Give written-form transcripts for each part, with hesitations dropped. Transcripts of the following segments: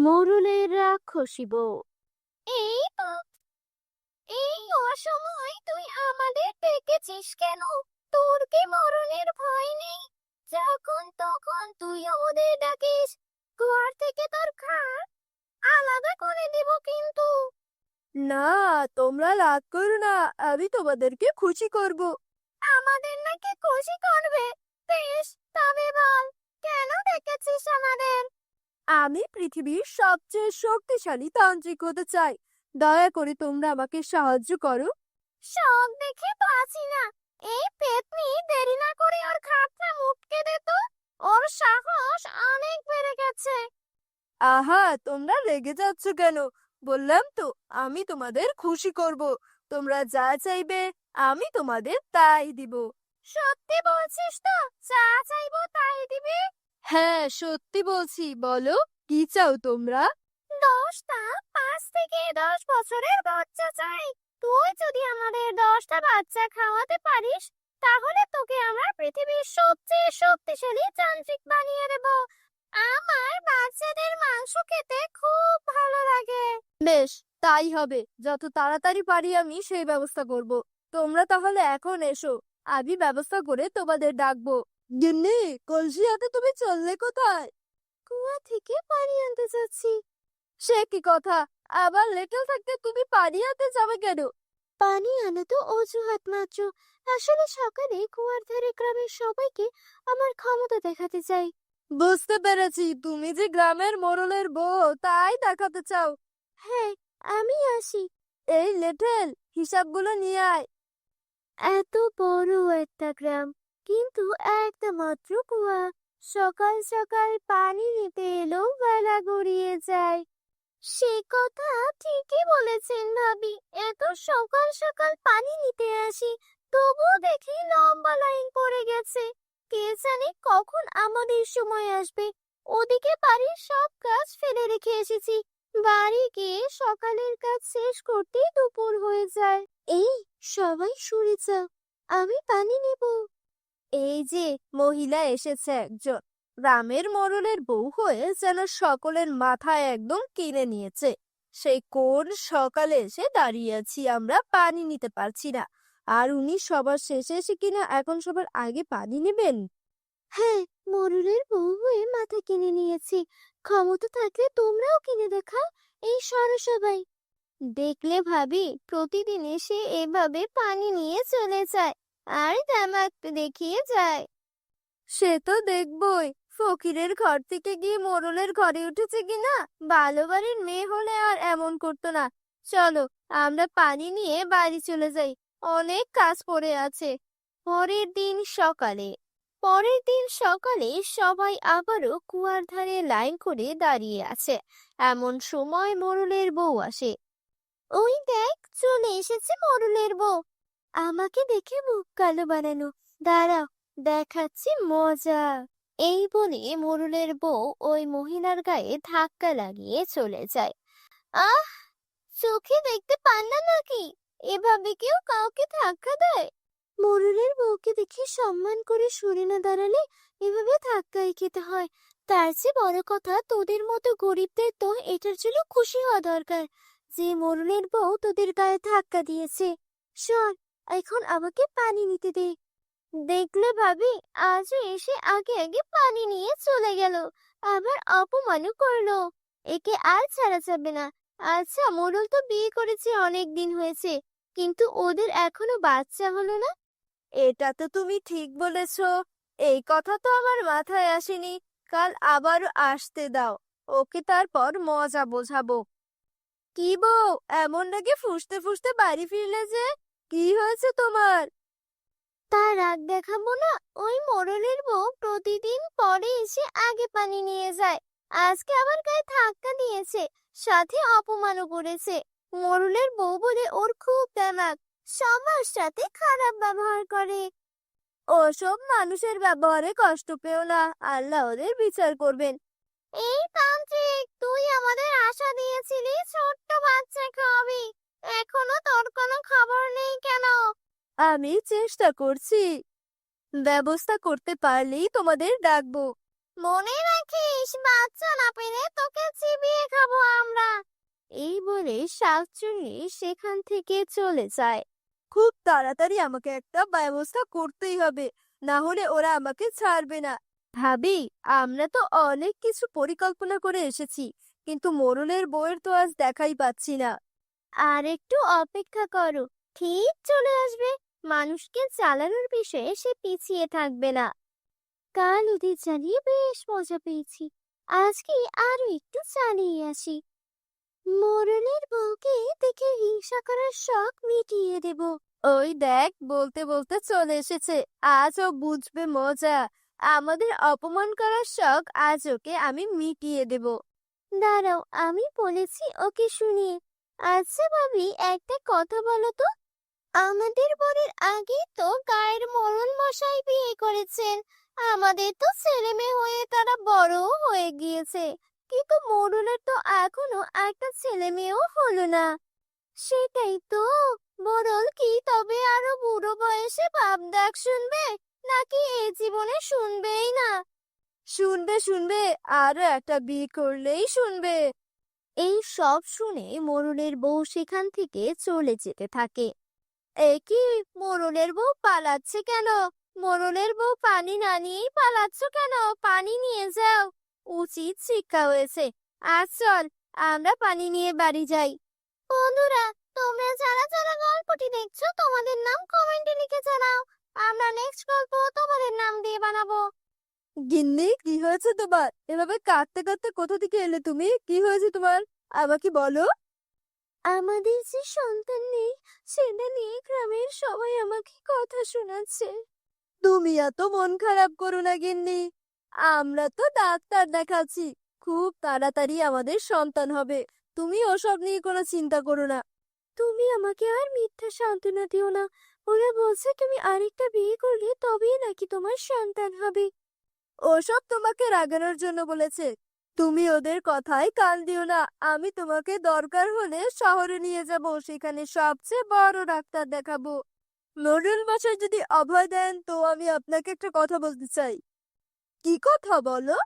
মোরলের রাক্ষসী বউ। এই তো, এই অসময় তুই আমাদের ডেকেছিস কেন? তোর কি মরণের ভয় নেই? যখন তখন তুই ওদের ডাকিস। ঘর থেকে তোর খাট আলাদা করে দিব কিন্তু। না, তোমরা রাগ করো না, আমি তোমাদেরকে খুশি করব। আমাদের নাকি খুশি করবে? বেশ, তবে বল, কেন ডেকেছিস আমাদের? আমি পৃথিবীর সবচেয়ে শক্তিশালী তান্ত্রিক হতে চাই। দয়া করে তোমরা আমাকে সাহায্য করো। শখ দেখে বাঁচি না। এই পেতনি দেরি না করে ওর খাটটা মুটকে দে তো। ওর সাহস অনেক বেড়ে গেছে। আহা, তোমরা রেগে যাচ্ছ কেন? বললাম তো, আমি তোমাদের খুশি করব। তোমরা যা চাইবে আমি তোমাদের তাই দিব। সত্যি বলছিস তো? যা চাইবো তাই দিবি? হ্যাঁ, সত্যি বলছি। বলো, কি চাও তোমরা? 10টা 5 থেকে 10 বছরের বাচ্চা চাই। তুই যদি আমাদের 10টা বাচ্চা খাওয়াতে পারিস, তাহলে তোকে আমরা পৃথিবীর সবচেয়ে শক্তিশালী যান্ত্রিক বানিয়ে দেব। আমার বাচ্চাদের মাংস খেতে খুব ভালো লাগে। বেশ, তাই হবে। যত তাড়াতাড়ি পারি আমি সেই ব্যবস্থা করব। তোমরা তাহলে এখন এসো, আমি ব্যবস্থা করে তোমাদের ডাকবো। গিন্নি, কলসি হাতে তুমি চললে কোথায়? কুয়া থেকে পানি আনতে যাচ্ছি। সে কি কথা! আবার লেটেল থাকতে তুমি পানি হাতে যাবে কেন? পানি আনা তো অজুহাত মাত্র। আসলে সকালে কুয়ার ধারে গ্রামের সবাইকে আমার ক্ষমতা দেখাতে চাই। বুঝতে পেরেছি, তুমি যে গ্রামের মোড়লের বউ তাই দেখাতে চাও। হ্যাঁ, আমি আসি। এই লেটেল, হিসাবগুলো নিয়ে আয়। এত বড় একটা গ্রাম, কিন্তু একটা মাত্র কুয়া। সকাল সকাল পানি নিতে এলেও বেলা গড়িয়ে যায়। সে কথা ঠিকই বলেছেন ভাবি। এত সকাল সকাল পানি নিতে আসি, তবুও দেখি লম্বা লাইন পড়ে গেছে। কে জানে কখন আমাদের সময় আসবে। ওদিকে বাড়ির সব কাজ ফেলে রেখে এসেছি। বাড়ি গিয়ে সকালের কাজ শেষ করতেই দুপুর হয়ে যায়। এই, সবাই সরে যাও, আমি পানি নেব। এই যে মহিলা এসেছে একজন, গ্রামের মোড়লের বউ হয়ে যেন সকলের মাথায় একদম কিনে নিয়েছে। সেই কোন সকালে এসে দাঁড়িয়ে আছি আমরা, পানি নিতে পারছি না, আর উনি সবার শেষে এসে কিনা এখন সবার আগে পানি নেবেন। হ্যাঁ, মোরলের বউ হয়ে মাথা কিনে নিয়েছি। ক্ষমতা থাকলে তোমরাও কিনে দেখাও। এই সরো সবাই। দেখলে ভাবি, প্রতিদিন এসে এভাবে পানি নিয়ে চলে যায় আর তামাক দেখিয়ে যায়। সে তো দেখবই, ফকিরের ঘর থেকে গিয়ে মোড়লের ঘরে উঠেছে কিনা। ভালো বাড়ির মেয়ে হলে আর এমন করতো না। চলো, আমরা পানি নিয়ে বাড়ি চলে যাই, অনেক কাজ পড়ে আছে। পরের দিন সকালে সবাই আবারও কুয়ার ধারে লাইন করে দাঁড়িয়ে আছে। এমন সময় মোরলের বউ আসে। ওই দেখ, চলে এসেছে মোরলের বউ। আমাকে দেখে মুখ কালো বানানো। দাঁড়াও, দেখাচ্ছি মজা। এই বলে মোরলের বউ ওই মহিলার গায়ে ধাক্কা লাগিয়ে চলে যায়। আহ, চোখে দেখতে পান না নাকি? এভাবে কেউ কাউকে ধাক্কা দেয়? মোরলের বউকে দেখে সম্মান করে সরে না দাঁড়ালে এভাবে ধাক্কাই খেতে হয়। তার চেয়ে বড় কথা, তোদের মতো গরিবদের তো এটার জন্য খুশি হওয়া দরকার যে মোরলের বউ তোদের গায়ে ধাক্কা দিয়েছে। শোন, এখন আমাকে পানি নিতে দে। দেখলে ভাবি, আজও এসে আগে আগে পানি নিয়ে চলে গেল, আবার অপমানও করলো। একে আর ছাড়া যাবে না। আচ্ছা, মোড়ল তো বিয়ে করেছে, অনেক দিন হয়েছে, কিন্তু ওদের এখনো বাচ্চা হলো না। এটা তো তুমি ঠিক বলেছ, এই কথা তো আমার মাথায় আসেনি। কাল আবারও আসতে দাও, ওকে তারপর মজা বোঝাবো। কি বউ, এমন নাকি ফুঁসতে ফুঁসতে বাড়ি ফিরলে যে? কি হয়েছে তোমার? তার রাগ দেখাবো না? ওই মোড়লের বউ প্রতিদিন পরে এসে আগে পানি নিয়ে যায়। আজকে আবার গায়ে ধাক্কা দিয়েছে, সাথে অপমানও করেছে। মোড়লের বউ বলে ওর খুব দেমাক, সবার সাথে খারাপ ব্যবহার করে। ওসব মানুষের ব্যবহারে কষ্ট পেও না, আল্লাহ ওদের বিচার করবেন। এই তান্ত্রিক, তুই আমাদের আশা দিয়েছিলি ছোট্ট বাচ্চা খাওয়াবি, এখনো তোর কোনো খবর নেই কেন? আমি চেষ্টা করছি, ব্যবস্থা করতে পারলেই তোমাদের ডাকবো। মনে রাখিস, বাচ্চা না পেলে তোকে চিবিয়ে বলে শাকচুন্নি সেখান থেকে চলে যায়। খুব তাড়াতাড়ি আমাকে একটা ব্যবস্থা করতেই হবে, না হলে ওরা আমাকে ছাড়বে না। ভাবি, আমরা তো অনেক কিছু পরিকল্পনা করে এসেছি, কিন্তু মোড়লের বউয়ের তো আজ দেখাই পাচ্ছি না। আর একটু অপেক্ষা করো, ঠিক চলে আসবে। মানুষকে চালানোর বিষয়ে সে পিছিয়ে থাকবে না। কাল ওদের চালিয়ে বেশ মজা পেয়েছি, আজকে আরো একটু চালিয়ে আসি। মোরলের বউকে দেখে হিংসা করার শখ মিটিয়ে দেব। ওই দেখ, বলতে বলতে চলে এসেছে। আজ ও বুঝবে মজা। আমাদের অপমান করার শখ আজ ওকে আমি মিটিয়ে দেব। দাঁড়াও, আমি বলেছি ওকে শুনিয়ে। আচ্ছা ভাবি, একটা কথা বলো তো, আমাদের বরের আগে তো গায়ের মোড়ল মশাই বিয়ে করেছেন। আমাদের তো ছেলে মেয়ে হয়ে তারা বড়ও হয়ে গিয়েছে, কিন্তু মোড়লের তো এখনো একটা ছেলে মেয়েও হলো না। সেটাই তো, মোড়ল কি তবে আরো বুড়ো বয়সে ভাব ডাক শুনবে, নাকি এ জীবনে শুনবেই না? শুনবে শুনবে, আরো একটা বিয়ে করলেই শুনবে। এই সব শুনে মোড়লের বউ সেখান থেকে চলে যেতে থাকে। এ কি, মোড়লের বউ পালাচ্ছে কেন? মোড়লের বউ পানি না নিয়েই পালাচ্ছ কেন? পানি নিয়ে যাও, উচিত শিক্ষা হয়েছে। আজ চল, আমরা পানি নিয়ে বাড়ি যাই। বন্ধুরা, তোমরা যারা যারা গল্পটি দেখছো তোমাদের নাম কমেন্টে লিখে জানাও। আমরা নেক্সট গল্প তোমাদের নাম দিয়ে বানাবো। গিন্নি, কি হয়েছে তোমার? এভাবে কাঁদতে কাঁদতে কোথা থেকে এলে তুমি? কি হয়েছে তোমার, আমাকে বলো। আমাদের যে সন্তান নেই, সেটা নিয়ে গ্রামের সবাই আমাকে কথা শোনাচ্ছে। তুমি এত মন খারাপ করো না গিন্নি, আমরা তো ডাক্তার দেখাচ্ছি। খুব তাড়াতাড়ি আমাদের সন্তান হবে। তুমি ওসব নিয়ে কোনো চিন্তা করো না। তুমি আমাকে আর মিথ্যা সান্ত্বনা দিও না। ওরা বলছে তুমি আরেকটা বিয়ে করলে তবেই নাকি তোমার সন্তান হবে। ওসব তোমাকে রাগানোর জন্য বলেছে। তুমি ওদের কথায় কান দিও না। আমি তোমাকে দরকার হলে শহরে নিয়ে যাব, সেখানে সবচেয়ে বড় ডাক্তার দেখাবো। মোড়ল মশাই যদি অভয় দেন, তো আমি আপনাকে একটা কথা বলতে চাই। কি কথা বলো?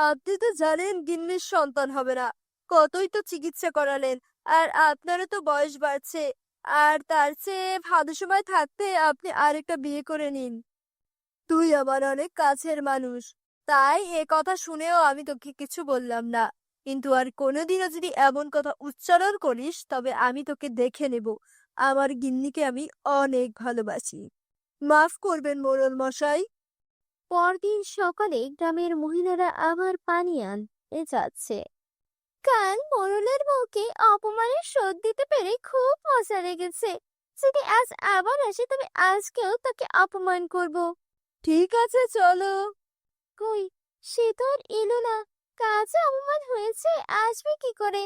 আপনি তো জানেন গিন্নির সন্তান হবে না। কতই তো চিকিৎসা করালেন, আর আপনারও তো বয়স বাড়ছে। আর তার চেয়ে ভালো সময় থাকতে আপনি আরেকটা বিয়ে করে নিন। তুই আমার অনেক কাছের মানুষ, তাই এ কথা শুনেও আমি তোকে কিছু বললাম না। কিন্তু আর কোনোদিনও যদি এমন কথা উচ্চারণ করিস, তবে আমি তোকে দেখে নেব। আমার গিন্নিকে আমি অনেক ভালোবাসি। মাফ করবেন মোড়ল মশাই। পরদিন সকালে গ্রামের মহিলারা আবার পানি আনতে যাচ্ছে। কাল মোড়লের বউকে অপমানের শোধ দিতে পেরে খুব মজা লেগেছে। যদি আজ আবার আসে তবে আজকেও তাকে অপমান করব। ঠিক আছে, চলো। কই, সে তো আর এলো না। কাজ অপমান হয়েছে, আসবে কি করে?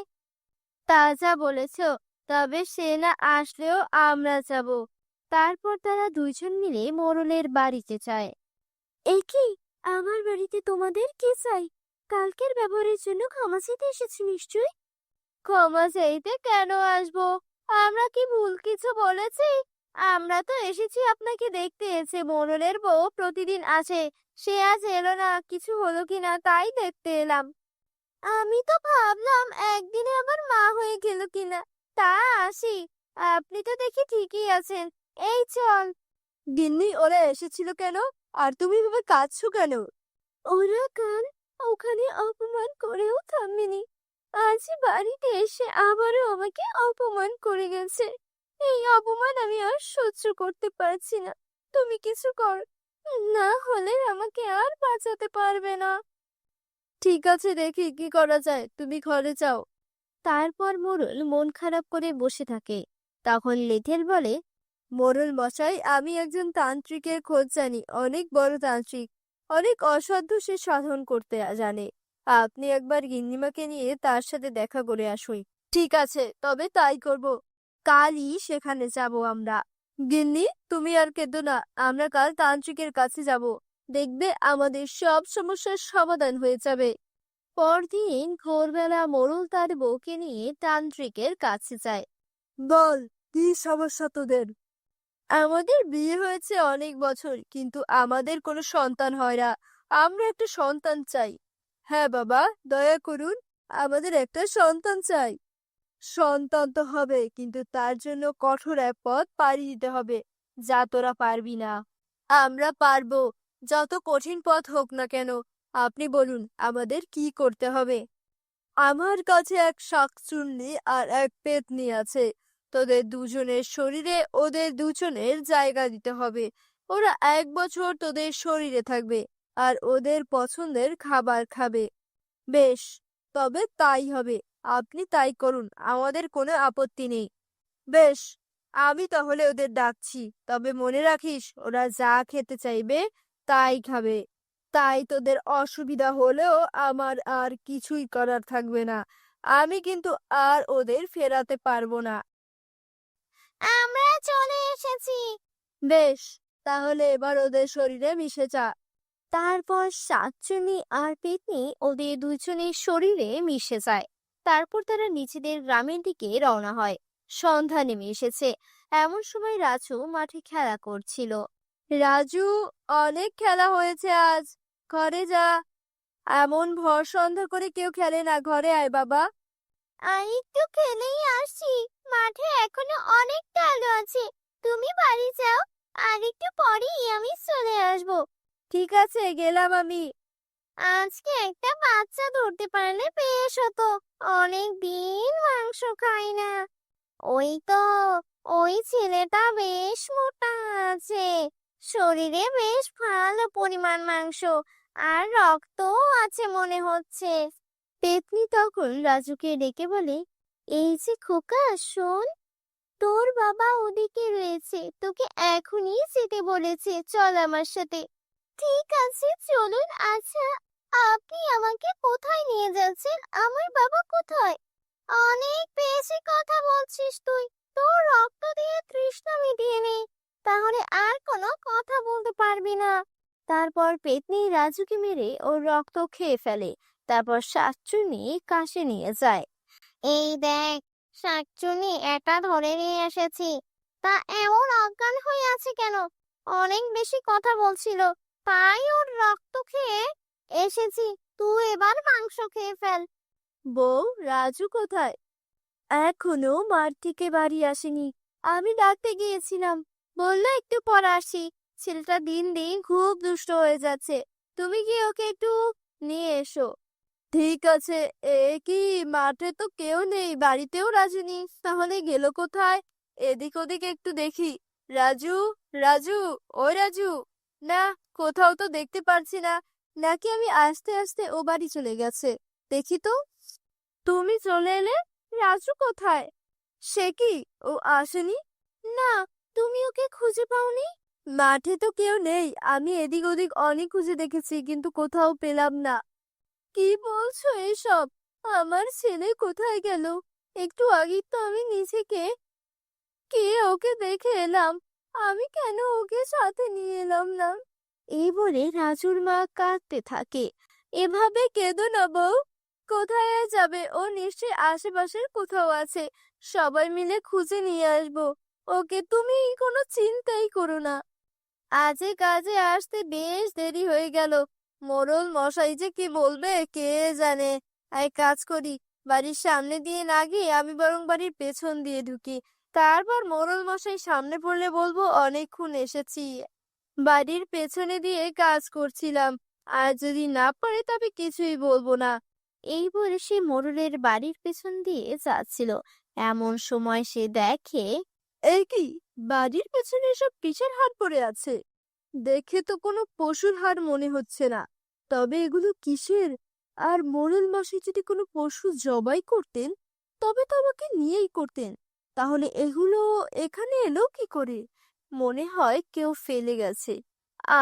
তা যা বলেছ, তবে সে না আসলেও আমরা যাব। তারপর তারা দুইজন মিলে মোড়লের বাড়িতে যায়। এ কি, আমার বাড়িতে তোমাদের কি চাই? কালকের ব্যবহারের জন্য ক্ষমা চাইতে এসেছি নিশ্চয়ই। ক্ষমা চাইতে কেন আসবো? আমরা কি ভুল কিছু বলেছি? আমরা তো এসেছি আপনাকে দেখতে। এসে মোড়লের বউ প্রতিদিন আসে, সে আজ এলো না, কিছু হলো কিনা তাই দেখতে এলাম। আমি তো ভাবলাম একদিনে আবার মা হয়ে গেল কিনা, তা আসি। আপনি তো দেখি ঠিকই আছেন। এই চল। গিন্নি, ওরা এসেছিল কেন? আর তুমি এভাবে কাঁদছো কেন? ওরা কাল ওখানে অপমান করেও থামেনি, আজ বাড়িতে এসে আবারও আমাকে অপমান করে গেছে। এই অপমান আমি আর সহ্য করতে পারছি না। তুমি কিছু কর, না হলে আমাকে আর বাঁচাতে পারবে না। ঠিক আছে, দেখি কি করা যায়, তুমি ঘরে যাও। তারপর মোড়ল মন খারাপ করে বসে থাকে। তখন লেঠেল বলে, মোড়ল মশাই, আমি একজন তান্ত্রিকের খোঁজ জানি, অনেক বড় তান্ত্রিক। অনেক অসাধ্য সে সাধন করতে জানে। আপনি একবার গিন্নিমাকে নিয়ে তার সাথে দেখা করে আসুন। ঠিক আছে, তবে তাই করব। কালই সেখানে যাব আমরা। গিন্নি, তুমি আর কেঁদো না, আমরা কাল তান্ত্রিকের কাছে যাব। দেখবে আমাদের সব সমস্যার সমাধান হয়ে যাবে। পরদিন ভোরবেলা মোড়ল তার বউকে নিয়ে তান্ত্রিকের কাছে যায়। বল, কি সমস্যা তোদের? আমাদের বিয়ে হয়েছে অনেক বছর, কিন্তু আমাদের কোনো সন্তান হয় না। আমরা একটা সন্তান চাই। হ্যাঁ বাবা, দয়া করুন, আমাদের একটা সন্তান চাই। সন্তান তো হবে, কিন্তু তার জন্য কঠোর এক পথ পাড়ি দিতে হবে, যা তোরা পারবি না। আমরা পারবো, যত কঠিন পথ হোক না কেন। আপনি বলুন আমাদের কি করতে হবে। আমার কাছে এক শাকচুন্নি আর এক পেত্নী আছে। তোদের দুজনের শরীরে ওদের দুজনের জায়গা দিতে হবে। ওরা 1 বছর তোদের শরীরে থাকবে আর ওদের পছন্দের খাবার খাবে। বেশ, তবে তাই হবে। আপনি তাই করুন, আমাদের কোনো আপত্তি নেই। বেশ, আমি তাহলে ওদের ডাকছি। তবে মনে রাখিস, ওরা যা খেতে চাইবে তাই খাবে। তাই তোদের অসুবিধা হলেও আমার আর কিছুই করার থাকবে না। আমি কিন্তু আর ওদের ফেরাতে পারবো না। আমরা চলে এসেছি। বেশ, তাহলে এবার ওদের শরীরে মিশে যা। তারপর শাকচুন্নি আর পেতনি ওদের দুজনের শরীরে মিশে যায়। তারপর তারা নিজেদের গ্রামের দিকে রওনা হয়। সন্ধ্যা নেমে এসেছে। এমন সময় রাজু মাঠে খেলা করছিল। রাজু, অনেক খেলা হয়েছে আজ, ঘরে যা। এমন ভর সন্ধ্যা করে কেউ খেলে না, ঘরে আয় বাবা। আর একটু খেলেই আসছি, মাঠে এখনো অনেকটা আলো আছে। তুমি বাড়ি যাও, আর একটু পরেই আমি চলে আসবো। ঠিক আছে, গেলাম আমি। আজকে একটা বাচ্চা ধরতে পারলে বেশ হতো। অনেক দিন মাংস খাই না। ওই তো, ওই ছেলেটা বেশ মোটা আছে, শরীরে বেশ ভালো পরিমাণ মাংস আর রক্তও আছে মনে হচ্ছে। পেতনি তখন রাজুকে ডেকে বলে, এই যে খোকা, শোন, তোর বাবা ওদিকে রয়েছে, তোকে এখনই যেতে বলেছে, চল আমার সাথে। ঠিক আছে, চলুন। আচ্ছা, আপনি আমাকে কোথায় নিয়ে যাচ্ছেন? আমার বাবা কোথায়? অনেক বেশি কথা বলছিস তুই। তোর রক্ত দিয়ে তৃষ্ণা মিটিয়ে নে, তাহলে আর কোনো কথা বলতে পারবি না। তারপর পেতনি রাজুকে মেরে ওর রক্ত খেয়ে ফেলে। তারপর শাকচুন্নি কাশে নিয়ে যায়। এই দেখ, শাকচুন্নি এটা ধরে নিয়ে এসেছি। তা এমন অজ্ঞান হয়ে আছে কেন? অনেক বেশি কথা বলছিল, তাই ওর রক্ত খেয়ে এসেছি। তুই এবার মাংস খেয়ে ফেল। বউ, রাজু কোথায়? এখনো মাঠ থেকে বাড়ি আসেনি। আমি ডাকতে গিয়েছিলাম, বললো একটু পর আসি। ছেলেটা দিন দিন খুব দুষ্ট হয়ে যাচ্ছে, তুমি কি ওকে একটু নিয়ে এসো। ঠিক আছে। এ কি, মাঠে তো কেউ নেই, বাড়িতেও রাজু নেই, তাহলে গেল কোথায়? এদিক ওদিক একটু দেখি। রাজু, রাজু, ওই রাজু। না, কোথাও তো দেখতে পারছি না। নাকি আমি আস্তে আস্তে ও বাড়ি চলে গেছে। দেখি তো। তুমি চলে এলে, রাজু কোথায়? সে কি, ও আসেনি? না, তুমি ওকে খুঁজে পাওনি? মাঠে তো কেউ নেই, আমি এদিক ওদিক অনেক খুঁজে দেখেছি, কিন্তু কোথাও পেলাম না। কি বলছো এসব? আমার ছেলে কোথায় গেল? একটু আগেই তো আমি নিজেকে কে ওকে দেখে এলাম। আমি কেন ওকে সাথে নিয়ে এলাম না? এই বলে রাজুর মা কাঁদতে থাকে। এভাবে কেঁদো না বউ। কোথায় আর যাবে, ও নিশ্চয়ই আশেপাশের কোথাও আছে। সবাই মিলে খুঁজে নিয়ে আসবো ওকে, তুমি কোনো চিন্তাই করো না। আজে কাজে আসতে বেশ দেরি হয়ে গেল। মোড়ল মশাই যে কি বলবে কে জানে। এক কাজ করি, বাড়ির সামনে দিয়ে না গিয়ে আমি বরং বাড়ির পেছন দিয়ে ঢুকি। তারপর মোড়ল মশাই সামনে পড়লে বলবো অনেকক্ষণ এসেছি, বাড়ির পেছনে দিয়ে কাজ করছিলাম। আর যদি না পারে তবে কিছুই বলবো না। এই বলে সে মোড়লের বাড়ির পেছন দিয়ে যাচ্ছিল। এমন সময় সে দেখে, এই কি, বাড়ির পেছনে এসব কিসের হাড় পড়ে আছে? দেখে তো কোনো পশুর হাড় মনে হচ্ছে না। তবে এগুলো কিসের? আর মোড়ল মশাই যদি কোনো পশু জবাই করতেন, তবে তো আমাকে নিয়েই করতেন। তাহলে এগুলো এখানে এলো কি করে? মনে হয় কেউ ফেলে গেছে।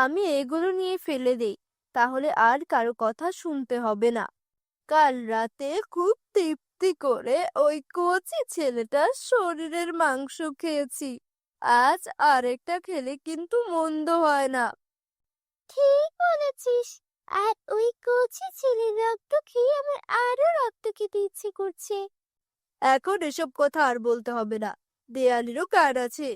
আমি এগুলো নিয়ে ফেলে দেই, তাহলে আর কারো কথা শুনতে হবে না। কাল রাতে খুব তৃপ্তি করে ওই কচি ছেলেটার শরীরের মাংস খেয়েছি। আজ আরেকটা খেলে কিন্তু মন্দ হয় না। ঠিক বলেছিস। আর ওই কচি ছেলের রক্ত খেয়ে আমার আরো রক্ত খেতে ইচ্ছে করছে। এখন এসব কথা আর বলতে হবে না, দেয়ালেরও কার আছে।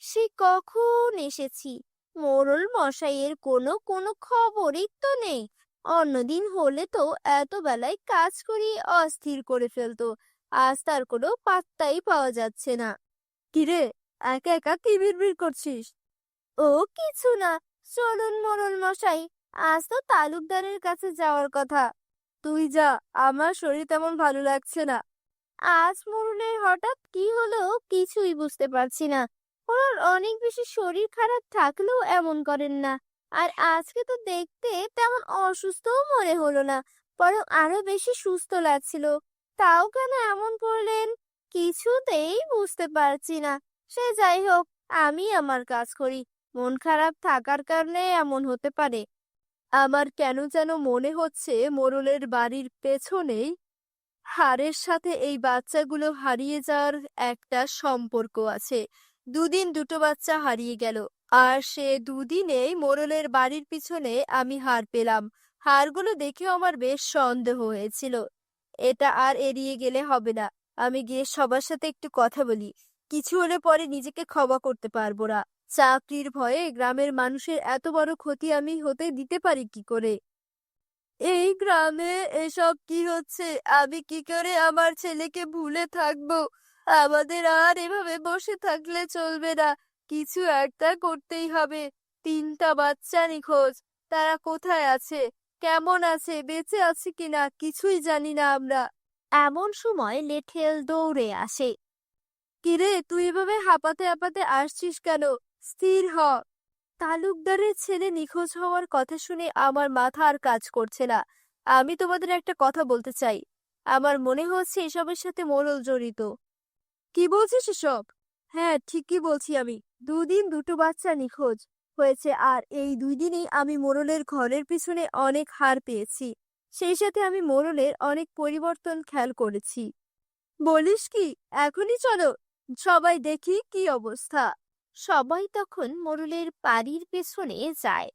সে কখন এসেছি, মোড়ল মশাইয়ের কোনো কোনো খবরই তো নেই। অন্যদিন হলে তো এত বেলায় কাজ করিয়ে অস্থির করে ফেলতো। আজ তার কোনো পাত্তাই পাওয়া যাচ্ছে না। কিরে, একা একা কি বিড়বিড় করছিস? ও কিছু না, চলুন মোড়ল মশাই, আজ তো তালুকদারের কাছে যাওয়ার কথা। তুই যা, আমার শরীর তেমন ভালো লাগছে না। আজ মোড়লের হঠাৎ কি হলো কিছুই বুঝতে পারছি না। ওনার অনেক বেশি শরীর খারাপ থাকলেও এমন করেন না। আর আজকে তো দেখতে তেমন অসুস্থও মনে হলো না, বরং আরো বেশি সুস্থ লাগছিল। তাও কেন এমন করলেন কিছুতেই বুঝতে পারছি না। সে যাই হোক, আমি আমার কাজ করি। মন খারাপ থাকার কারণে এমন হতে পারে। আমার কেন যেন মনে হচ্ছে মোড়লের বাড়ির পেছনেই হাড়ের সাথে এই বাচ্চাগুলো হারিয়ে যাওয়ার একটা সম্পর্ক আছে। দুদিন দুটো বাচ্চা হারিয়ে গেল, আর সে দুদিনেই মোড়লের বাড়ির পিছনে আমি হাড় পেলাম। হাড়গুলো দেখেও আমার বেশ সন্দেহ হয়েছিল। এটা আর এড়িয়ে গেলে হবে না। আমি গিয়ে সবার সাথে একটু কথা বলি। কিছু হলে পরে নিজেকে ক্ষমা করতে পারবো না। চাকরির ভয়ে গ্রামের মানুষের এত বড় ক্ষতি আমি হতে দিতে পারি কি করে? এই গ্রামে এসব কি হচ্ছে? আমি কি করে আমার ছেলেকে ভুলে থাকবো? আমাদের আর এভাবে বসে থাকলে চলবে না। কিছু একটা করতেই হবে। 3টা বাচ্চা নিখোঁজ। তারা কোথায় আছে, কেমন আছে, বেঁচে আছে কিনা কিছুই জানি না আমরা। এমন সময় লেঠেল দৌড়ে আসে। কিরে, তুই এভাবে হাঁপাতে হাঁপাতে আসছিস কেন? স্থির হ। তালুকদারের ছেলে নিখোঁজ হওয়ার কথা শুনে আমার মাথা আর কাজ করছে না। আমি তোমাদের একটা কথা বলতে চাই। আমার মনে হচ্ছে এসবের সাথে মোড়ল জড়িত। কি বলছিস এসব? হ্যাঁ, ঠিকই বলছি আমি। 2 দিন দুটো বাচ্চা নিখোঁজ হয়েছে, আর এই 2 দিনেই আমি মোড়লের ঘরের পিছনে অনেক হার পেয়েছি। সেই সাথে আমি মোড়লের অনেক পরিবর্তন খেয়াল করেছি। বলিস কি? এখনই চলো, সবাই দেখি কি অবস্থা। সবাই তখন মোড়লের বাড়ির পেছনে যায়।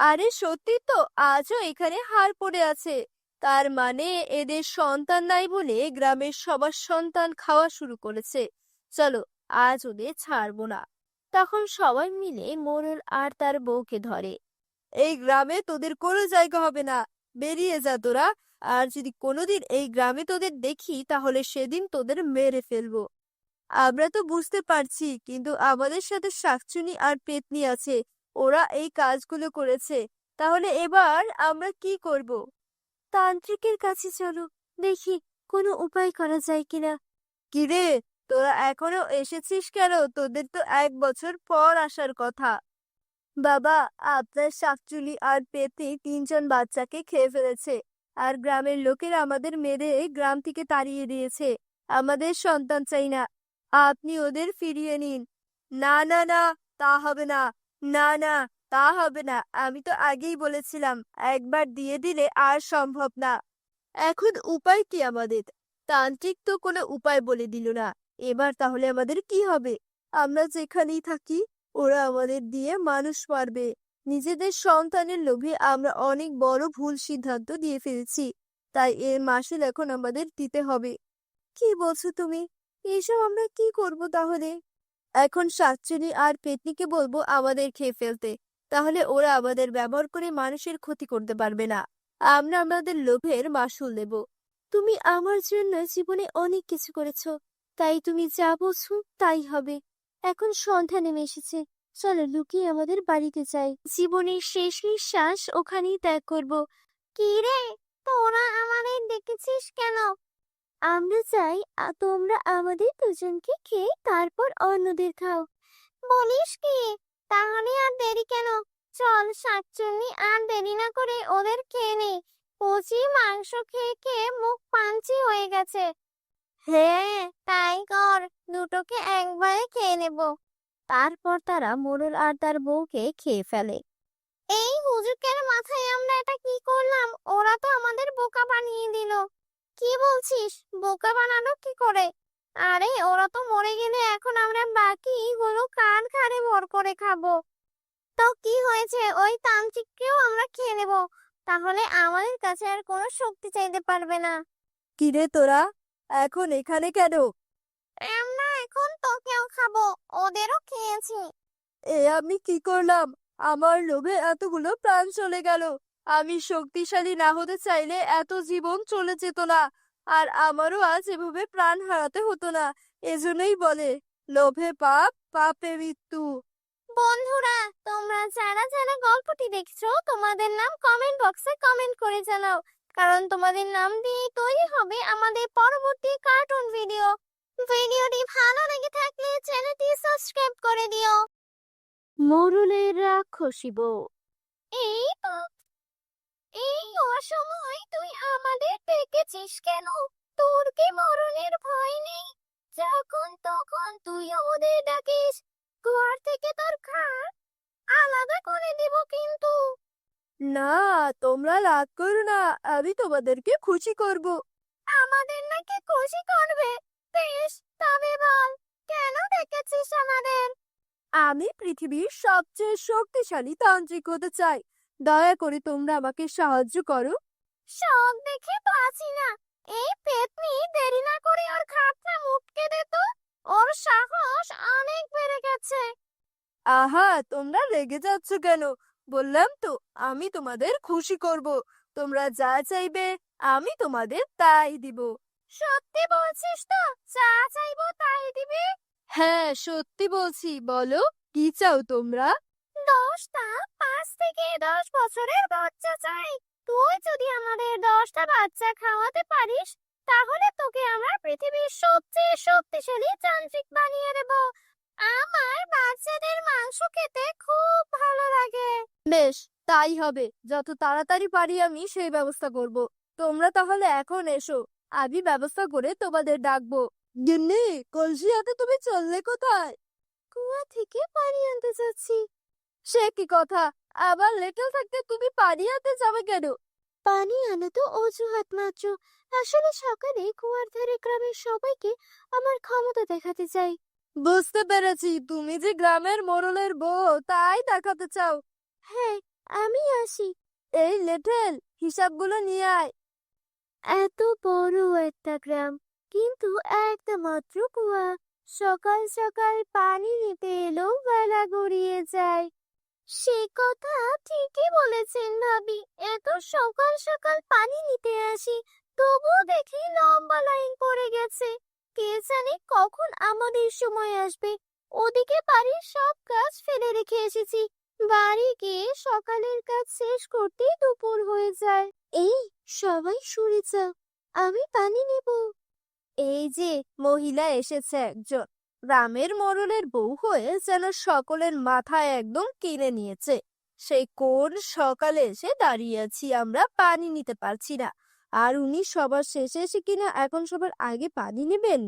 আরে সত্যি তো, আজও এখানে হার পড়ে আছে। তার মানে এদের সন্তান নাই বলে গ্রামের সবার সন্তান খাওয়া শুরু করেছে। চলো, আজ ওদের ছাড়বো না। তখন সবাই মিলে মোড়ল আর তার বউকে ধরে। এই গ্রামে তোদের কোনো জায়গা হবে না। বেরিয়ে যা তোরা। আর যদি কোনোদিন এই গ্রামে তোদের দেখি তাহলে সেদিন তোদের মেরে ফেলবো। আমরা তো বুঝতে পারছি, কিন্তু আমাদের সাথে শাকচুনি আর পেতনি আছে। ওরা এই কাজগুলো করেছে। তাহলে এবার আমরা কি করব? তান্ত্রিকের কাছে চলো, দেখি কোনো উপায় করা যায় কিনা। কিরে, তোরা এখনো এসেছিস কেন? তোদের তো 1 বছর পর আসার কথা। বাবা, আপনার শাকচুলি আর পেতনি 3জন বাচ্চাকে খেয়ে ফেলেছে। আর গ্রামের লোকেরা আমাদের মেরে গ্রাম থেকে তাড়িয়ে দিয়েছে। আমাদের সন্তান চাই না। আপনি ওদের ফিরিয়ে নিন। না না না, তা হবে না। না না, তা হবে না। আমি তো আগেই বলেছিলাম, একবার দিয়ে দিলে আর সম্ভব না। এখন উপায় কি আমাদের? তান্ত্রিক তো কোনো উপায় বলে দিল না। এবার তাহলে আমাদের কি হবে? আমরা যেখানেই থাকি ওরা আমাদের দিয়ে মানুষ মারবে। নিজেদের সন্তানের লোভে আমরা অনেক বড় ভুল সিদ্ধান্ত দিয়ে ফেলেছি। তাই এর মাসুল এখন আমাদের দিতে হবে। কি বলছো তুমি? এসব আমরা কি করব তাহলে? এখন শাকচুনি আর পেতনিকে বলবো আমাদের খেয়ে ফেলতে। তাহলে ওরা আমাদের ব্যবহার করে মানুষের ক্ষতি করতে পারবে না। আমরা আমাদের লোভের মাসুল দেব। তুমি আমার জন্য জীবনে অনেক কিছু করেছো, তাই তুমি যা বলছো তাই হবে। এখন সন্ধ্যা নেমে এসেছে, চলো লুকিয়ে আমাদের বাড়িতে যাই। জীবনের শেষ নিঃশ্বাস ওখানেই ত্যাগ করব। কি রে, তোরা আমাদের ডেকেছিস কেন? আমরা চাই তোমরা আমাদের দুজনকে খেয়ে তারপর অন্যদের খাও। বলিস কি? তাহলে আর দেরি কেন? চল শাকচুন্নি, আর দেরি না করে ওদের খেয়ে নেই। কচি মাংস খেয়ে খেয়ে মুখ পাঞ্চি হয়ে গেছে। হ্যাঁ, তাই কর, দুটোকে একবারে খেয়ে নেব। তারপর তারা মোড়ল আর তার বউকে খেয়ে ফেলে। এই হুজুকের মাথায় আমরা এটা কি করলাম? ওরা তো আমাদের বোকা বানিয়ে দিল। কি বলছিস? বোকা বানানো কি করে? আরে ওরা তো মরে গেলে এখন আমরা বাকি গুলো কান খাড়ে ভর করে খাবো। তো কি হয়েছে, ওই তান্ত্রিককেও আমরা খেয়ে নেব। তাহলে আমাদের কাছে আর কোনো শক্তি চাইতে পারবে না। কিরে তোরা, এখন এখানে কেন? আমরা এখন তোকেও খাবো, ওদেরও খেয়েছি। আমি কি করলাম? আমার লোভে এতগুলো প্রাণ চলে গেল। আমি শক্তিশালী না হতে চাইলে এত জীবন চলে যেত না। আর আমারও আজ এভাবে প্রাণ হারাতে হতো না। এজন্যই বলে, লোভে পাপ, পাপে মৃত্যু। বন্ধুরা, তোমরা যারা যারা গল্পটি দেখছো তোমাদের নাম কমেন্ট বক্সে কমেন্ট করে জানাও, কারণ তোমাদের নাম দিয়ে তৈরি হবে আমাদের পরবর্তী কার্টুন ভিডিও। ভিডিওটি ভালো লেগে থাকলে চ্যানেলটি সাবস্ক্রাইব করে দিও। মোরলের রাক্ষসী বউ। এই তো, এই অসময় তুই আমাদের ডেকেছিস কেন? তোর কি মরণের ভয় নেই? যখন তখন তুই ওদের ডাকিস, ঘর থেকে তোর ঘাড় আলাদা করে দিব কিন্তু। না, তোমরা রাগ করো না, আমি তোমাদেরকে খুশি করব। আমাদের নাকি খুশি করবে? বেশ, তবে বল, কেন ডেকেছিস আমাদের? আমি পৃথিবীর সবচেয়ে শক্তিশালী তান্ত্রিক হতে চাই। দয়া করে তোমরা আমাকে সাহায্য করো। সব দেখে বাঁচি না। এই পেতনি, দেরি না করে ওর ঘাটটা মুটকে দে তো। ওর সাহস অনেক বেড়ে গেছে। আহা, তোমরা রেগে যাচ্ছ কেন? বললাম তো, আমি তোমাদের খুশি করব। তোমরা যা চাইবে আমি তোমাদের তাই দিব। সত্যি বলছিস তো? যা চাইবো তাই দিবি? হ্যাঁ, সত্যি বলছি। বলো, কি চাও তোমরা? 10টা 5 থেকে 10 বছরের বাচ্চা চাই। তুই যদি আমাদের 10টা বাচ্চা খাওয়াতে পারিস, তাহলে তোকে আমরা পৃথিবীর সবচেয়ে শক্তিশালী যান্ত্রিক বানিয়ে দেব। আমার বাচ্চাদের মাংস খেতে খুব ভালো লাগে। বেশ, তাই হবে। যত তাড়াতাড়ি পারি আমি সেই ব্যবস্থা করব। তোমরা তাহলে এখন এসো, আমি ব্যবস্থা করে তোমাদের ডাকবো। গিন্নি, কলসি হাতে তুমি চললে কোথায়? কুয়া থেকে পানি আনতে যাচ্ছি। সে কি কথা? আবার লেটেল থাকতে তুমি পানি আনতে যাবে কেন? পানি আনা তো অজুহাত মাত্র। আসলে সকালে কুয়ার ধারে গ্রামের সবাইকে আমার ক্ষমতা দেখাতে চাই। বুঝতে পেরেছি, তুমি যে গ্রামের মোড়লের বউ তাই দেখাতে চাও। হ্যাঁ, আমি আসি। এই লেটেল, হিসাবগুলো নিয়ে আয়। এত বড় একটা গ্রাম, কিন্তু একটা মাত্র কুয়া। সকাল সকাল পানি নিতে এলেও বেলা গড়িয়ে যায়। সে কথা ঠিকই বলেছেন ভাবি। এত সকাল সকাল পানি নিতে আসি, তবুও দেখি লম্বা লাইন পড়ে গেছে। কে জানে কখন আমাদের সময় আসবে। ওদিকে বাড়ির সব কাজ ফেলে রেখে এসেছি। বাড়ি গিয়ে সকালের কাজ শেষ করতেই দুপুর হয়ে যায়। এই, সবাই সরে যাও, আমি পানি নেব। এই যে মহিলা এসেছে একজন, গ্রামের মোড়লের বউ হয়ে যেন সকলের মাথায় একদম কিনে নিয়েছে। সেই কোন সকালে এসে দাঁড়িয়ে আছি আমরা, পানি নিতে পারছি না। আর উনি সবার শেষে এসে কিনা এখন সবার আগে পানি নেবেন।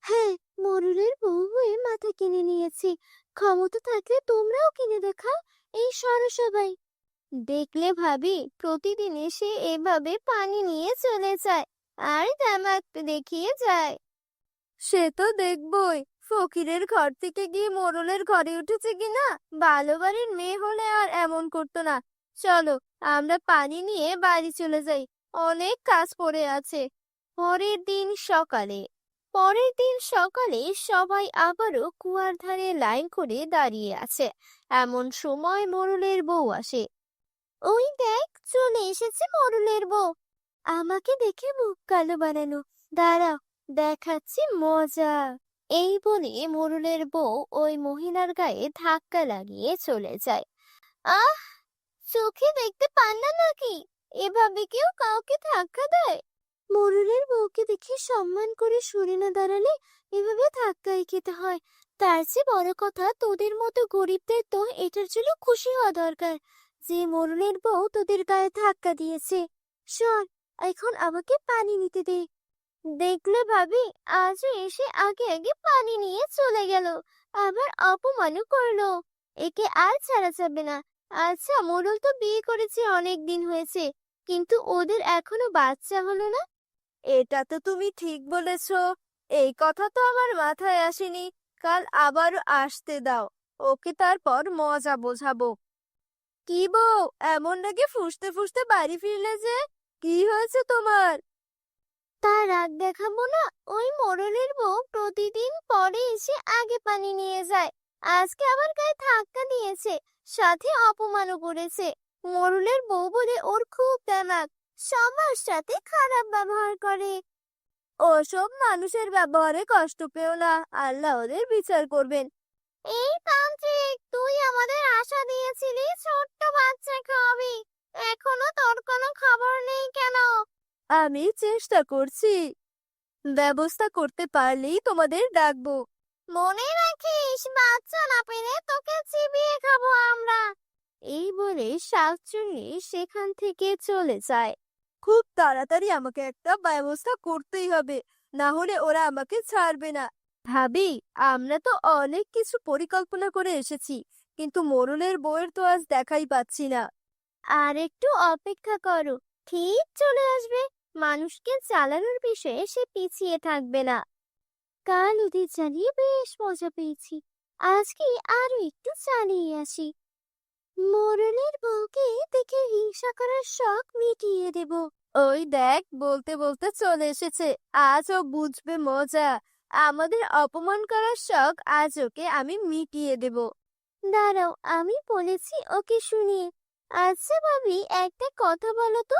হ্যাঁ, মোরলের বউ হয়ে মাথা কিনে নিয়েছি। ক্ষমতা থাকলে তোমরাও কিনে দেখাও। এই সরো সবাই। দেখলে ভাবি, প্রতিদিন এসে এভাবে পানি নিয়ে চলে যায় আর তামাক দেখিয়ে যায়। সে তো দেখবই, ফকিরের ঘর থেকে গিয়ে মোড়লের ঘরে উঠেছে কিনা। ভালো বাড়ির মেয়ে হলে আর এমন করতো না। চলো, আমরা পানি নিয়ে বাড়ি চলে যাই, অনেক কাজ পড়ে আছে। পরের দিন সকালে সবাই আবারও কুয়ার ধারে লাইন করে দাঁড়িয়ে আছে। এমন সময় মোরলের বউ আসে। ওই দেখ, চলে এসেছে মোরলের বউ। আমাকে দেখে মুখ কালো বানানো। দাঁড়াও, দেখাচ্ছি মজা। এই বলে মোরলের বউ ওই মহিলার গায়ে ধাক্কা লাগিয়ে চলে যায়। আহ, চোখে দেখতে পান না নাকি? এভাবে কেউ কাউকে ধাক্কা দেয়? মোরলের বউকে দেখে সম্মান করে সরে না দাঁড়ালে এভাবে ধাক্কাই খেতে হয়। তার চেয়ে বড় কথা, তোদের মতো গরিবদের তো এটার জন্য খুশি হওয়া দরকার যে মোরলের বউ তোদের গায়ে ধাক্কা দিয়েছে। শোন, এখন আমাকে পানি নিতে দে। দেখলে ভাবি, আজও এসে আগে আগে পানি নিয়ে চলে গেল, আবার অপমানও করলো। একে আর ছাড়া যাবে না। আচ্ছা, মোরল তো বিয়ে করেছে, অনেক দিন হয়েছে, কিন্তু ওদের এখনো বাচ্চা হলো না। এটা তো তুমি ঠিক বলেছো। এই কথা তো আমার মাথায় আসেনি। কাল আবারও আসতে দাও, ওকে তারপর মজা বোঝাবো। কি বউ, এমন নাকি ফুঁসতে ফুঁসতে বাড়ি ফিরলে যে? কি হয়েছে তোমার? তার রাগ দেখাবো না? ওই মোরলের বউ প্রতিদিন পরে এসে আগে পানি নিয়ে যায়। আজকে আবার গায়ে ধাক্কা দিয়েছে, সাথে অপমানও করেছে। মোরলের বউ বলে ওর খুব দেমাক, সবার সাথে খারাপ ব্যবহার করে। ওসব মানুষের ব্যবহারে কষ্ট পেও না, আল্লাহ ওদের বিচার করবেন। এই তান্ত্রিক, তুই আমাদের আশা দিয়েছিলি ছোট্ট বাচ্চা খাওয়াবি, এখনো তোর কোনো খবর নেই কেন? আমি চেষ্টা করছি, ব্যবস্থা করতে পারলেই তোমাদের ডাকবো। মনে রাখিস, বাচ্চা না পেলে তোকে চিবিয়ে খাবো আমরা। এই বলে শাকচুন্নি সেখান থেকে চলে যায়। খুব তাড়াতাড়ি আমাকে একটা ব্যবস্থা করতেই হবে, না হলে ওরা আমাকে ছাড়বে না। ভাবি, আমরা তো অনেক কিছু পরিকল্পনা করে এসেছি, কিন্তু মোড়লের বউয়ের তো আজ দেখাই পাচ্ছি না। আর একটু অপেক্ষা করো, ঠিক চলে আসবে। মানুষকে চালানোর বিষয়ে সে পিছিয়ে থাকবে না। কাল ওদের চালিয়ে বেশ মজা পেয়েছি, আজকে আরো একটু চালিয়ে আসি। মোরলের বউকে দেখে হিংসা করার শখ মিটিয়ে দেব। ওই দেখ, বলতে বলতে চলে এসেছে, আজ ও বুঝবে মজা। আমাদের অপমান করার শখ আজ ওকে আমি মিটিয়ে দেব। দাঁড়াও, আমি বলেছি ওকে শুনিয়ে। আচ্ছা ভাবি, একটা কথা বলো তো,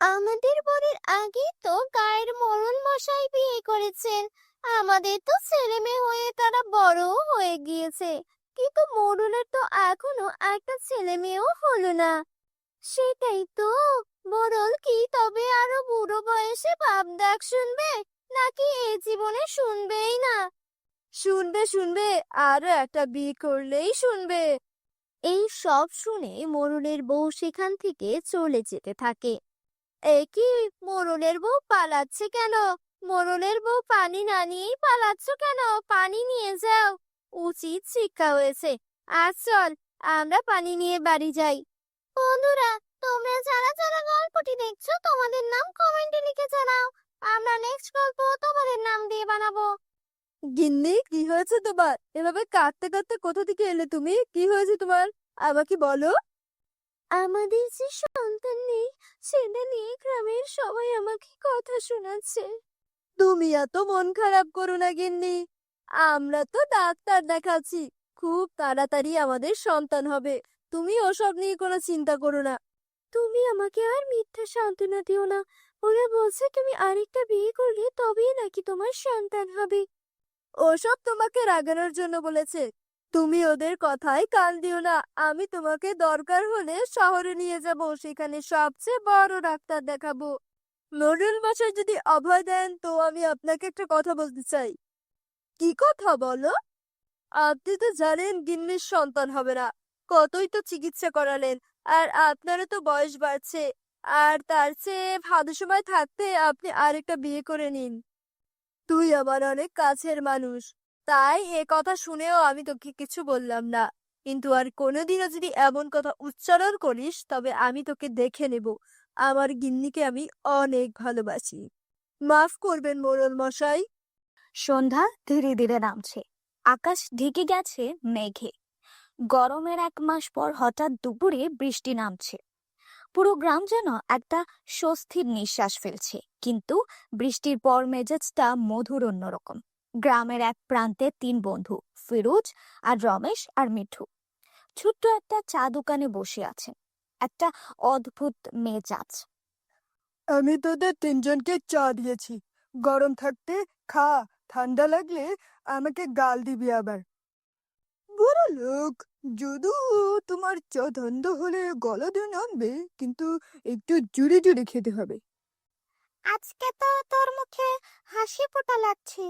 আমাদের বরের আগে তো গায়ের মোড়ল মশাই বিয়ে করেছেন। আমাদের তো ছেলে মেয়ে হয়ে তারা বড়ও হয়ে গিয়েছে, কিন্তু মোড়লের তো এখনো একটা ছেলে মেয়েও হলো না। সেটাই তো, মোড়ল কি তবে আরো বুড়ো বয়সে বাপ ডাক শুনবে, নাকি এ জীবনে শুনবেই না? শুনবে শুনবে, আরো একটা বিয়ে করলেই শুনবে। এই সব শুনে মোড়লের বউ সেখান থেকে চলে যেতে থাকে। এ কি, মোড়লের বউ পালাচ্ছে কেন? মোড়লের বউ পানি না নিয়েই পালাচ্ছ কেন? পানি নিয়ে যাও, উচিত শিক্ষা হয়েছে। আজ চল, আমরা পানি নিয়ে বাড়ি যাই। বন্ধুরা, তোমরা যারা যারা গল্পটি দেখছো, তোমাদের নাম কমেন্টে লিখে জানাও। আমরা নেক্সট গল্প তোমাদের নাম দিয়ে বানাবো। গিন্নি, কি হয়েছে তোমার? এভাবে কাঁদতে কাঁদতে কোথা থেকে এলে তুমি? কি হয়েছে তোমার, আমাকে বলো। আমাদের যে সন্তান নেই, সেটা নিয়ে গ্রামের সবাই আমাকে কথা শোনাচ্ছে। তুমি এত মন খারাপ করো না গিন্নি, আমরা তো ডাক্তার দেখাচ্ছি, খুব তাড়াতাড়ি আমাদের সন্তান হবে। তুমি ওসব নিয়ে কোনো চিন্তা করো না। তুমি আমাকে আর মিথ্যা সান্ত্বনা দিও না। ওরা বলছে তুমি আরেকটা বিয়ে করলে তবেই নাকি তোমার সন্তান হবে। ওসব তোমাকে রাগানোর জন্য বলেছে, তুমি ওদের কথায় কান দিও না। আমি তোমাকে দরকার হলে শহরে নিয়ে যাব, সেখানে সবচেয়ে বড় ডাক্তার দেখাবো। মোড়ল মশাই যদি অভয় দেন, তো আমি আপনাকে একটা কথা বলতে চাই। কি কথা বলো? আপনি তো জানেন গিন্নির সন্তান হবে না, কতই তো চিকিৎসা করালেন, আর আপনারও তো বয়স বাড়ছে। আর তার চেয়ে ভালো সময় থাকতে আপনি আরেকটা বিয়ে করে নিন। তুই আমার অনেক কাছের মানুষ, তাই এ কথা শুনেও আমি তোকে কিছু বললাম না। কিন্তু আর কোনোদিনও যদি এমন কথা উচ্চারণ করিস, তবে আমি তোকে দেখে নেব। আমার গিন্নিকে আমি অনেক ভালোবাসি, মাফ করবেন মোড়ল মশাই। সন্ধ্যা ধীরে ধীরে নামছে, আকাশ ঢেকে গেছে মেঘে। গরমের 1 মাস পর হঠাৎ দুপুরে বৃষ্টি নামছে। পুরো গ্রাম যেন একটা স্বস্তির নিঃশ্বাস ফেলছে, কিন্তু বৃষ্টির পর মেজাজটা মধুর অন্যরকম। গ্রামের এক প্রান্তে 3 বন্ধু, ফিরোজ আর রমেশ আর মিঠু, ছোট্ট একটা চা দোকানে বসে আছেন। একটা অদ্ভুত মেজাজ। আমি তোদের 3জনকে চা দিয়েছি, গরম থাকতে খা, ঠান্ডা লাগলে আমাকে গাল দিবি আবার। বড় লোক, যদিও তোমার চা ঠান্ডা হলে গলা দিয়ে নামবে, কিন্তু একটু জুড়ে জুড়ে খেতে হবে। আজকে তো তোর মুখে হাসি ফোটা লাগছে,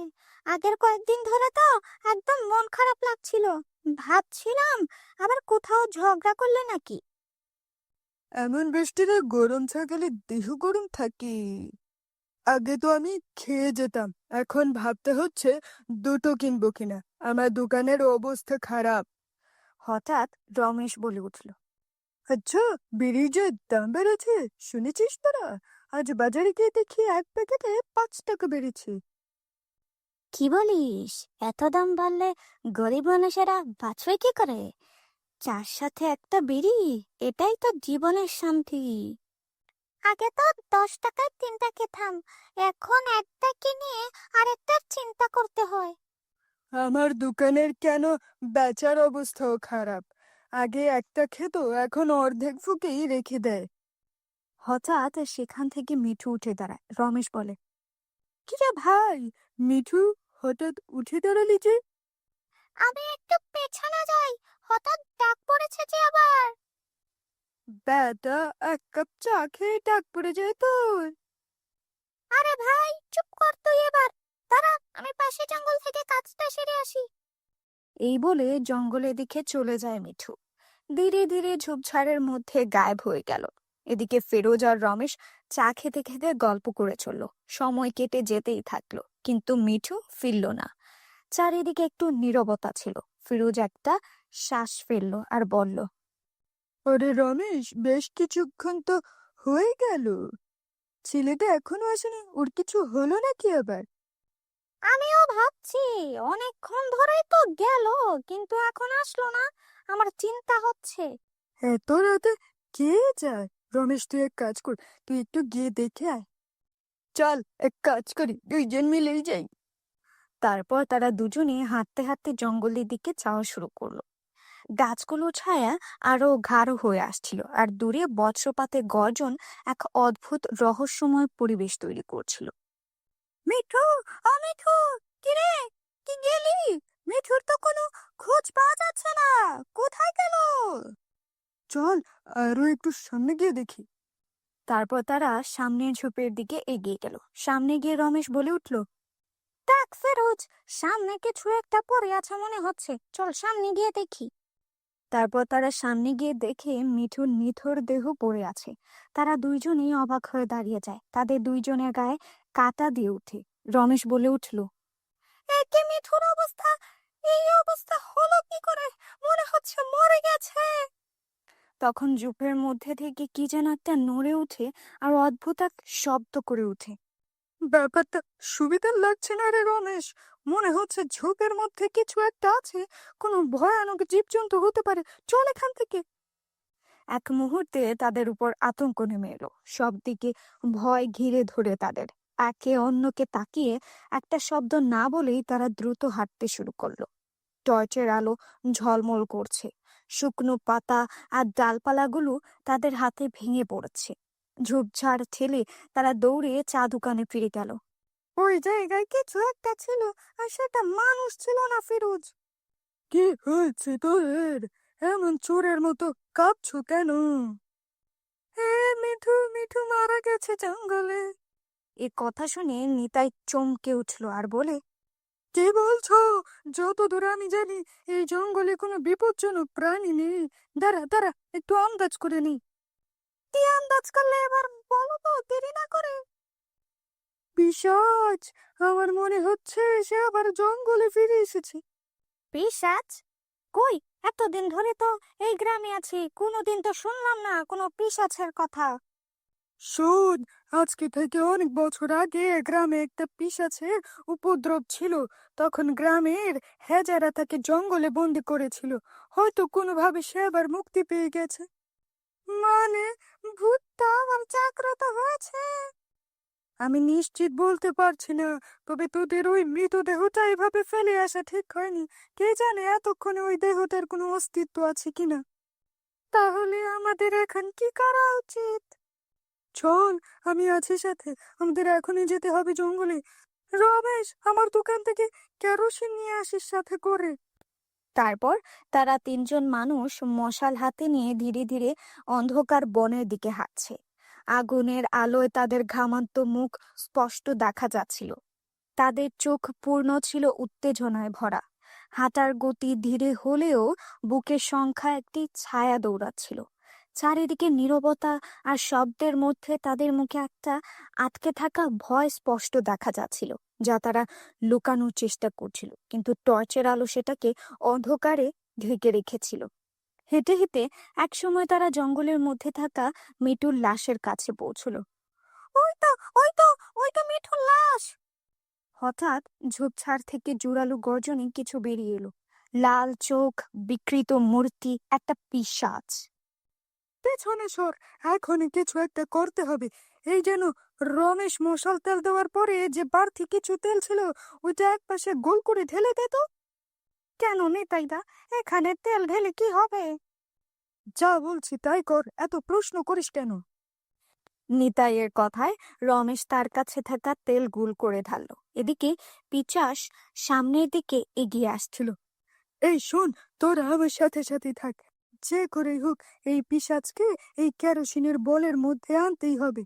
আগের কয়েকদিন ধরে তো একদম মন খারাপ লাগছিল। ভাবছিলাম আবার কোথাও ঝগড়া করলে নাকি। এমন বৃষ্টিতে গরম চা খেলে দেহ গরম থাকে। আগে তো আমি খেয়ে যেতাম, এখন ভাবতে হচ্ছে দুটো কিনবো কিনা। আমার দোকানের অবস্থা খারাপ। হঠাৎ রমেশ বলে উঠল, আচ্ছা, বিড়ির যে দাম বেড়েছে শুনেছিস তোরা? আজ বাজারে গিয়ে দেখি 1 প্যাকেটে 5 টাকা বেড়েছে। কি বলিস? এত দাম বাড়লে গরিব মানুষেরা বাঁচবে কি করে? চার সাথে একটা বিড়ি, এটাই তো জীবনের শান্তি। আগে তো 10 টাকায় 3টা খেতাম, এখন একটা কিনে আরেকটার চিন্তা করতে হয়। আমার দোকানের কেন বেচার অবস্থাও খারাপ। আগে একটা খেত, এখন অর্ধেক ফুকেই রেখে দেয়। হঠাৎ সেখান থেকে মিঠু উঠে দাঁড়ায়। রমেশ বলে, কিরে ভাই, মিঠু হঠাৎ উঠে দাঁড়ালি যে? আমি একটু পেছনে যাই, হঠাৎ ডাক পড়েছে যে আবার। বেটা, এক কাপ চা খেয়ে ডাক পড়ে যায় তোর? আরে ভাই চুপ কর তুই এবার, দাঁড়া আমি পাশে জঙ্গল থেকে কাজটা সেরে আসি। এই বলে জঙ্গলের দিকে চলে যায় মিঠু। ধীরে ধীরে ঝোপঝাড়ের মধ্যে গায়েব হয়ে গেল। এদিকে ফিরোজ আর রমেশ চা খেতে খেতে গল্প করে চলল। সময় কেটে যেতেই থাকলো, কিন্তু মিঠু ফিরল না। চারিদিকে একটু নীরবতা ছিল। ফিরোজ একটা শ্বাস ফেলল আর বলল, আরে রমেশ, বেশ কিছুক্ষণ তো হয়ে গেল, ছেলেটা এখনো আসেনি, ওর কিছু হলো নাকি আবার? আমিও ভাবছি অনেকক্ষণ ধরেই তো গেল, কিন্তু এখন আসলো না। আমার চিন্তা হচ্ছে। এত রাতে কে যায়? রমেশ, তুই এক কাজ কর, তুই একটু গিয়ে দেখে আয়। চল, এক কাজ করি, দুইজন মিলেই যাই। তারপর তারা দুজনে হাঁটতে হাঁটতে জঙ্গলের দিকে যাওয়া শুরু করলো। গাছগুলোর ছায়া আরো গাঢ় হয়ে আসছিল, আর দূরে বজ্রপাতের গর্জন এক অদ্ভুত রহস্যময় পরিবেশ তৈরি করছিল। মিঠু, ও মিঠু, কিরে, কি গেলি? মিঠুর তো কোনো খোঁজ পাওয়া যাচ্ছে না, কোথায় গেল? চল, আরো একটু সামনে গিয়ে দেখি। তারপর তারা সামনের ঝোপের দিকে এগিয়ে গেল। সামনে গিয়ে রমেশ বলে উঠল, দেখ ফেরোজ, সামনে কিছু একটা পড়ে আছে মনে হচ্ছে, চল সামনে গিয়ে দেখি। তারপর তারা সামনে গিয়ে দেখে মিঠুর নিথর দেহ পড়ে আছে। তারা দুইজনেই অবাক হয়ে দাঁড়িয়ে যায়। তাদের দুইজনের গায়ে কাঁটা দিয়ে উঠে। রমেশ বলে উঠল, একে মিঠুর অবস্থা, এই অবস্থা হলো কি করে? মনে হচ্ছে মরে গেছে। তখন ঝোপের মধ্যে থেকে কি যেন একটা নড়ে ওঠে আর অদ্ভুত এক শব্দ করে ওঠে। ব্যাপারটা সুবিধার লাগছে না রে রমেশ, মনে হচ্ছে ঝোপের মধ্যে কিছু একটা আছে, কোনো ভয়ানক জীবজন্তু হতে পারে। চল এখান থেকে। এক মুহূর্তে তাদের উপর আতঙ্ক নেমে এলো। সব দিকে ভয় ঘিরে ধরে তাদের। একে অন্যকে তাকিয়ে একটা শব্দ না বলেই তারা দ্রুত হাঁটতে শুরু করলো। টর্চের আলো ঝলমল করছে। শুকনো পাতা আর ডালপালাগুলো তাদের হাতে ভেঙে পড়ছে। ঝোপঝাড় ঠেলে তারা দৌড়ে চা দোকানে ফিরে গেল। ওই জায়গায় কিছু একটা ছিল, আর সেটা মানুষ ছিল না ফিরোজ। কি হয়েছে তোর? এমন চোরের মতো কাঁপছো কেন? এ, মিঠু, মিঠু মারা গেছে জঙ্গলে। এ কথা শুনে নিতাই চমকে উঠল আর বলে, কি বলছো? যতদূর আমি জানি এই জঙ্গলে কোনো বিপজ্জনক প্রাণী নেই। দাঁড়া দাঁড়া, একটু আন্দাজ করে নি। কি আন্দাজ করলে এবার, বলো তো দেরি না করে। পিশাচ! আমার মনে হচ্ছে সে আবার জঙ্গলে ফিরে এসেছে। পিশাচ? কই, এতদিন ধরে তো এই গ্রামে আছি, কোনোদিন তো শুনলাম না কোনো পিশাচের কথা। শোন, আজকে থেকে অনেক বছর আগে গ্রামে একটা পিশাচের উপদ্রব ছিল। তখন গ্রামের হেজারা তাকে জঙ্গলে বন্দি করেছিল। হয়তো কোনোভাবে সে আবার মুক্তি পেয়ে গেছে। মানে, ভূতটা আমার জাগ্রত হয়েছে। আমি নিশ্চিত বলতে পারছি না, তবে তোদের ওই মৃতদেহটা এভাবে ফেলে আসা ঠিক হয়নি। কে জানে এতক্ষণে ওই দেহটার কোনো অস্তিত্ব আছে কিনা। তাহলে আমাদের এখন কি করা উচিত? চল, আমি আছি সাথে। আমাদের এখনই যেতে হবে জঙ্গলে। রমেশ, আমার দোকান থেকে কেরোসিন নিয়ে আসিস সাথে করে। তারপর তারা তিনজন মানুষ মশাল হাতে নিয়ে ধীরে ধীরে অন্ধকার বনের দিকে হাঁটছে। আগুনের আলোয় তাদের ঘামান্ত মুখ স্পষ্ট দেখা যাচ্ছিল। তাদের চোখ পূর্ণ ছিল উত্তেজনায় ভরা। হাঁটার গতি ধীরে হলেও বুকের সংখ্যা একটি ছায়া দৌড়াচ্ছিল। চারিদিকে নীরবতা আর শব্দের মধ্যে তাদের মুখে একটা আটকে থাকা ভয় স্পষ্ট দেখা যাচ্ছিল, যা তারা লুকানোর চেষ্টা করছিল, কিন্তু টর্চের আলো সেটাকে অন্ধকারে ঢেকে রেখেছিল। হেঁটে হেঁটে একসময় তারা জঙ্গলের মধ্যে থাকা মিঠুর লাশের কাছে পৌঁছলো। ওই তো, ওই তো, ওই তো মিঠুর লাশ! হঠাৎ ঝোপঝাড় থেকে জোরালো গর্জনে কিছু বেরিয়ে এলো। লাল চোখ, বিকৃত মূর্তি, একটা পিশাচ। পেছনে সর, এখনই কিছু একটা করতে হবে। এই যেন রমেশ মশাল তেল দেওয়ার পরে যে বাড়তি কিছু তেল ছিল, ওইটা একপাশে গোল করে ঢেলে দে তো। কেন নিতাইদা, এখানে তেল ঢেলে কি হবে? যা বলছি তাই কর, এত প্রশ্ন করিস কেন? নিতাইয়ের কথায় রমেশ তার কাছে থাকা তেল গুল করে ঢাললো। এদিকে পিচাস সামনের দিকে এগিয়ে আসছিল। এই শোন, তোরা আমার সাথে সাথে থাক। যে করেই হোক এই পিশাচকে এই কেরোসিনের বলের মধ্যে আনতেই হবে।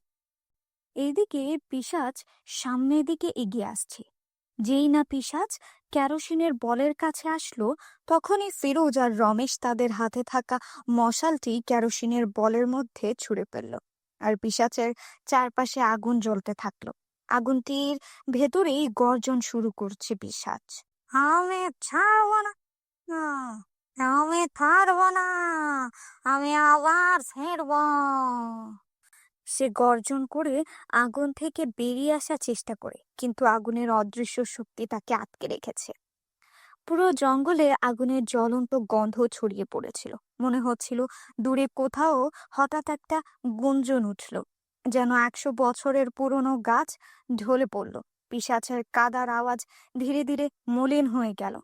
এইদিকে পিশাচ সামনের দিকে এগিয়ে আসছে। যেই না পিশাচ কেরোসিনের বলের কাছে আসলো, তখনই ফিরোজ আর রমেশ তাদের হাতে থাকা মশালটি কেরোসিনের বলের মধ্যে ছুঁড়ে ফেললো। আর পিশাচের চারপাশে আগুন জ্বলতে থাকলো। আগুনটির ভেতরেই গর্জন শুরু করছে পিশাচ। আমি ছাড়বো না, আমি ছাড়বো না, আমি আবার ছেড়বো। সে গর্জন করে আগুন থেকে বেরিয়ে আসার চেষ্টা করে, কিন্তু আগুনের অদৃশ্য শক্তি তাকে আটকে রেখেছে। পুরো জঙ্গলে আগুনের জ্বলন্ত গন্ধ ছড়িয়ে পড়েছিল। মনে হচ্ছিল দূরে কোথাও হঠাৎ একটা গুঞ্জন উঠল, যেন 100 বছরের পুরনো গাছ ঢলে পড়ল। পিশাচের কাদার আওয়াজ ধীরে ধীরে মলিন হয়ে গেল।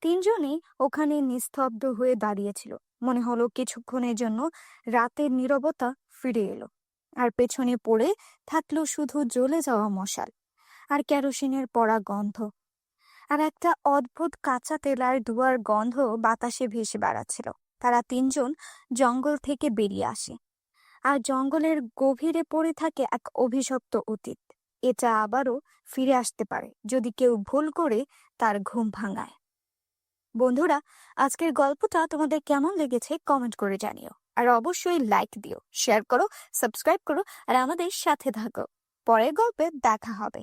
তিনজনেই ওখানে নিস্তব্ধ হয়ে দাঁড়িয়েছিল। মনে হলো কিছুক্ষণের জন্য রাতের নীরবতা ফিরে এলো, আর পেছনে পড়ে থাকলো শুধু জ্বলে যাওয়া মশাল আর কেরোসিনের পড়া গন্ধ। আর একটা অদ্ভুত কাঁচা তেলার ধোঁয়ার গন্ধ বাতাসে ভেসে বেড়াচ্ছিল। তারা তিনজন জঙ্গল থেকে বেরিয়ে আসে, আর জঙ্গলের গভীরে পড়ে থাকে এক অভিশপ্ত অতীত। এটা আবারও ফিরে আসতে পারে যদি কেউ ভুল করে তার ঘুম ভাঙায়। বন্ধুরা, আজকের গল্পটা তোমাদের কেমন লেগেছে কমেন্ট করে জানিও। আর অবশ্যই লাইক দিও, শেয়ার করো, সাবস্ক্রাইব করো আর আমাদের সাথে থাকো। পরের গল্পে দেখা হবে।